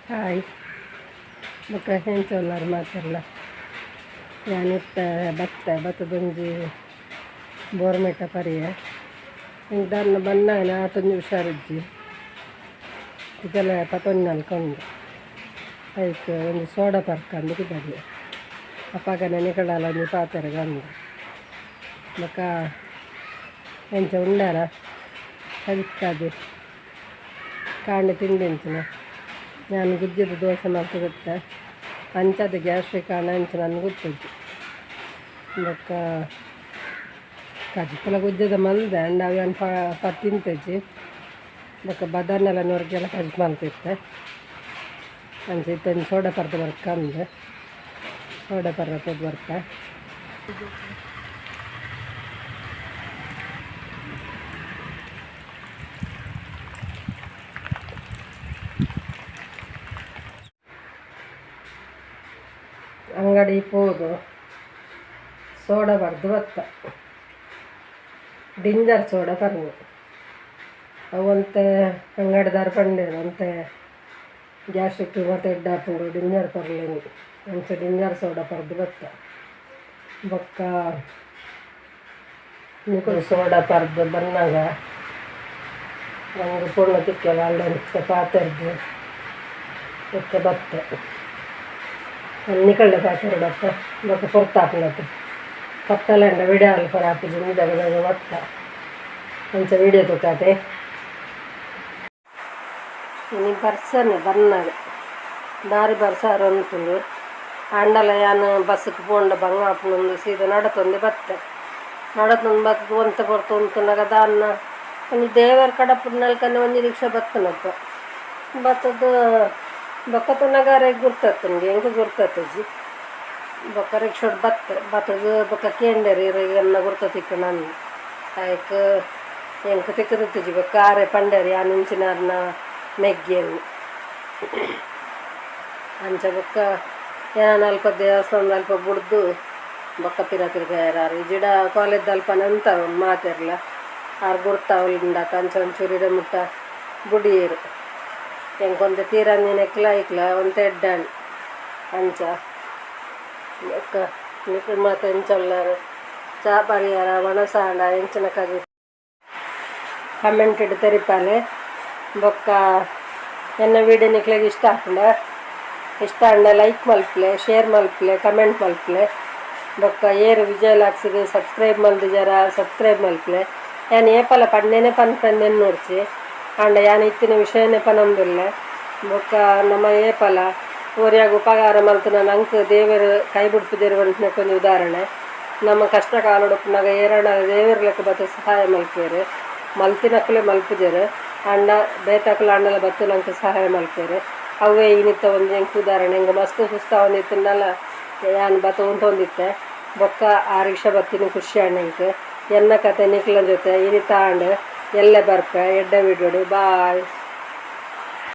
Hi ಬೊಕ್ಕ ಹೆಂಚೋಲ್ಲಾರು ಮಾತೆಲ್ಲ ಯಾನಿತ್ತ ಭತ್ತದೊಂಜಿ ಬೋರ್ಮೆಟ ಪರಿಯೆ ಇಂಟರ್ನ ಬನ್ನಾಗ ಆತೊಂಜಿ ಹುಷಾರಿಜ್ಜಿ ಇದೆಲ್ಲ ಪತೊಂದು ನಲ್ಕೊಂಡು ಅದಕ್ಕೆ ಒಂದು ಸೋಡಾ ಪರ್ಕಂಡು ಕಿದ್ದಾಗೆ ಅಪ್ಪಾಗ ನೆನೆಕಡಾಲ ಒಂಜಿ ಪಾತೆರೆ ಗಂದು ಬೊಕ್ಕ ಹೆಂಚ ಉಂಡಾರ ಅದಕ್ಕಾದೆ ಕಾಂಡೆ ತಿಂಡಿಂಚಿನ ನಾನು ಗುಜ್ಜದ ದೋಸೆ ಮಾಡ್ತಾ ಗೊತ್ತೆ ಅಂಚದ ಗ್ಯಾಸ್ಟ್ರಿಕ್ ಕಾರಣ ಅಂಚ ನನಗೆ ಗೊತ್ತಿದ್ದು ಬೊಕ್ಕ ಕಜಿಪಲ ಗುಜ್ಜದ ಮಲ್ದೆ ಅಂಡ್ ಅವೇನು ತಿಂತೇಜಿ ಬೊಕ್ಕ ಬದನೆಲ್ಲ ನೊರ್ಗೆಲ್ಲ ಕಜಿ ಮಲ್ತಿತ್ತೆ ಅಂಚ ಇತ್ತೊಂದು ಸೋಡಾ ಪರ್ದ ಬರ್ಕಂದು ಸೋಡಾ ಪರ್ದ ಬರ್ಕ ಅಂಗಡಿ ಹೋದು ಸೋಡಾ ಬರ್ದು ಬತ್ತ ಡಿಂಜರ್ ಸೋಡಾ ಪರ್ನು ಅವಂತೆ ಅಂಗಡಿದಾರ ಪಂಡೇರು ಅಂತೆ ಗ್ಯಾಸ್ಟ್ರಿಕ್ ಮತ್ತು ಎಡ್ಡ ಹಾಕೊಂಡು ಡಿಂಜರ್ ಪರ್ಲೇನು ಅಂಚೆ ಡಿಂಜರ್ ಸೋಡಾ ಪರ್ದು ಬತ್ತ ಬೊಕ್ಕ ನಿಕುಲು ಸೋಡಾ ಪರ್ದು ಬನ್ನಾಗ ನಮಗೆ ಪೂರ್ಣ ತಿಕ್ಕೆಲ್ಲ ಅಲ್ಲಂಚೆ ಪಾತೆರ್ದು ಬೊಕ್ಕ ಬತ್ತೆ ನಿಕಳ್ಳೆ ಪಾತೆರೆ ಬತ್ತ ಬೊಕ್ಕ ಪೊರ್ತಾಪುಲತ್ತು ಕತ್ತಲೆಂಡ ವಿಡಿಯೋ ಅಲ್ಲಿ ಪರ ಹಾಕಿದ್ದು ನಿದಾಗ ಬತ್ತ ಅಂಚ ವಿಡಿಯೋ ತುಕಾತೆ ಇನ್ನು ಬರ್ಸನೆ ಬನ್ನಾಗ ದಾರಿ ಬರ್ಸಾರ ಅನ್ಕೊಂಡು ಅಂಡಲ ಯಾನು ಬಸ್ಸಿಗೆ ಪೋಂಡ ಬಂಗ ಹಾಪುನೊಂದು ಸೀದಾ ನಡತೊಂದು ಬತ್ತೆ ನಡತೊಂದು ಬತ್ತು ಒಂತ ಬರ್ತು ಉಂಟುನಾಗ ದಾನ್ನ ಒಂದು ದೇವರ ಕಡಪುನಲ್ಕನೆ ಒಂದು ರಿಕ್ಷಾ ಬತ್ತನಪ್ಪ ಬತ್ತದು ಬೊಕ್ಕ ತುನಗಾರೆ ಗುರ್ತತ್ತೆ ನನಗೆ ಹೆಂಗೆ ಗುರ್ತತ್ತಜ್ಜಿ ಬೊಕ್ಕ ರಿಕ್ಷೋಡ್ ಬತ್ತದು ಬೊಕ್ಕ ಕೇಂಡರಿ ಎನ್ನ ಗುರ್ತತಿಕ್ಕ ನಾನು ಆಯ್ಕೆ ಹೆಂಗೆ ತಿಕ್ಕದಿತ್ತಜ್ಜಿ ಬೊಕ್ಕ ಆರೆ ಪಂಡರಿ ಆ ನಿಂಚಿನಾರ್ನ ನೆಗ್ಗಿಯನ್ನು ಅಂಚ ಬೊಕ್ಕ ಏನೋ ಅಲ್ಪ ದೇವಸ್ಥಾನದ ಅಲ್ಪ ಬುಡ್ದು ಬೊಕ್ಕ ತಿರ್ಗಾರು ಈ ಜಿಡ ಕಾಲೇಜ್ದ ಅಲ್ಪ ನಂತರ ಒಂದು ಮಾತಿರಲ್ಲ ಆರು ಗುರ್ತಾವಲಿಂದ ಅಂಚ ಒಂಚೂರು ಇಡ ಮುಟ್ಟ ಬುಡಿಯರು ಹೆಂಗೊಂದು ತೀರಂದಿನ ಇಕ್ಲ ಒಂದು ಎಡ್ಡಾಣಿ ಅಂಚ ಬೊಕ್ಕ ನಿಖಿಲ್ ಮಾತು ಹೆಂಚೊಲ್ಲಾರು ಚಾ ಪರಿಯಾರ ಒಣಸಾಂಡ ಹೆಂಚಿನ ಕರಿ ಕಮೆಂಟ್ ಇಟ್ಟು ತೆರಿಪಾಲೆ ಬೊಕ್ಕ ಎನ್ನ ವೀಡಿಯೋ ನಿಕ್ಲಿಗೆ ಇಷ್ಟ ಅಂಡ ಲೈಕ್ ಮಲ್ಪಲೆ ಶೇರ್ ಮಲ್ಪಲೆ ಕಮೆಂಟ್ ಮಲ್ಪಲೆ ಬೊಕ್ಕ ಏರು ವಿಜಯಲಾಕ್ಸಿಗೆ ಸಬ್ಸ್ಕ್ರೈಬ್ ಮಲ್ದಿಜಾರ ಸಬ್ಸ್ಕ್ರೈಬ್ ಮಲ್ಪಲೆ ಯಾನು ಏಪಲ ಪಂಡೇನೆ ಪನ್ಪಂದೇನು ನೋಡ್ಸಿ ಅಂಡ ಯಾನು ಇತ್ತಿನ ವಿಷಯನೇ ಪನೊಂದಿಲ್ಲ ಬೊಕ್ಕ ನಮ್ಮ ಏಪಲ ಓರಿಯಾಗ ಉಪಕಾರ ಮಲ್ತನ ನಂಗೆ ದೇವರು ಕೈ ಬಿಡ್ಪಿದಿರು ಅಂತ ಕೊಂದು ಉದಾಹರಣೆ ನಮ್ಮ ಕಷ್ಟ ಕಾಲೊಡುಪನಾಗ ಏರಣ ದೇವರ ಲೆಕ್ಕ ಬತ್ತು ಸಹಾಯ ಮಲ್ಪೇರು ಮಲ್ತಿನಕ್ಕಲೆ ಮಲ್ಪಿದೇರು ಅಂಡ ಬೇತಾಕಲ ಅಂಡಲ ಬತ್ತು ನಂಗೆ ಸಹಾಯ ಮಲ್ಪೇರು ಅವೇ ಇನ್ನಿತ್ತ ಒಂದು ಹೆಂಗೆ ಉದಾಹರಣೆ ಹಿಂಗೆ ಮಸ್ತ್ ಸುಸ್ತ ಒಂದಿತ್ತನ್ನೆಲ್ಲ ಯಾನು ಬತ್ತು ಉಂಟೊಂದಿತ್ತೆ ಬೊಕ್ಕ ಆ ರಿಕ್ಷಾ ಬತ್ತಿನ ಖುಷಿ ಅಣ್ಣಂಗೆ ಎನ್ನ ಕತೆ ನಿಕ್ಲ ಜೊತೆ ಇನ್ನಿತ್ತ ಅಂಡು ಎಲ್ಲೇ ಬರ್ಪೆ ಎಡ್ಡ ವಿಡಿಯೋಡು ಬಾಯ್.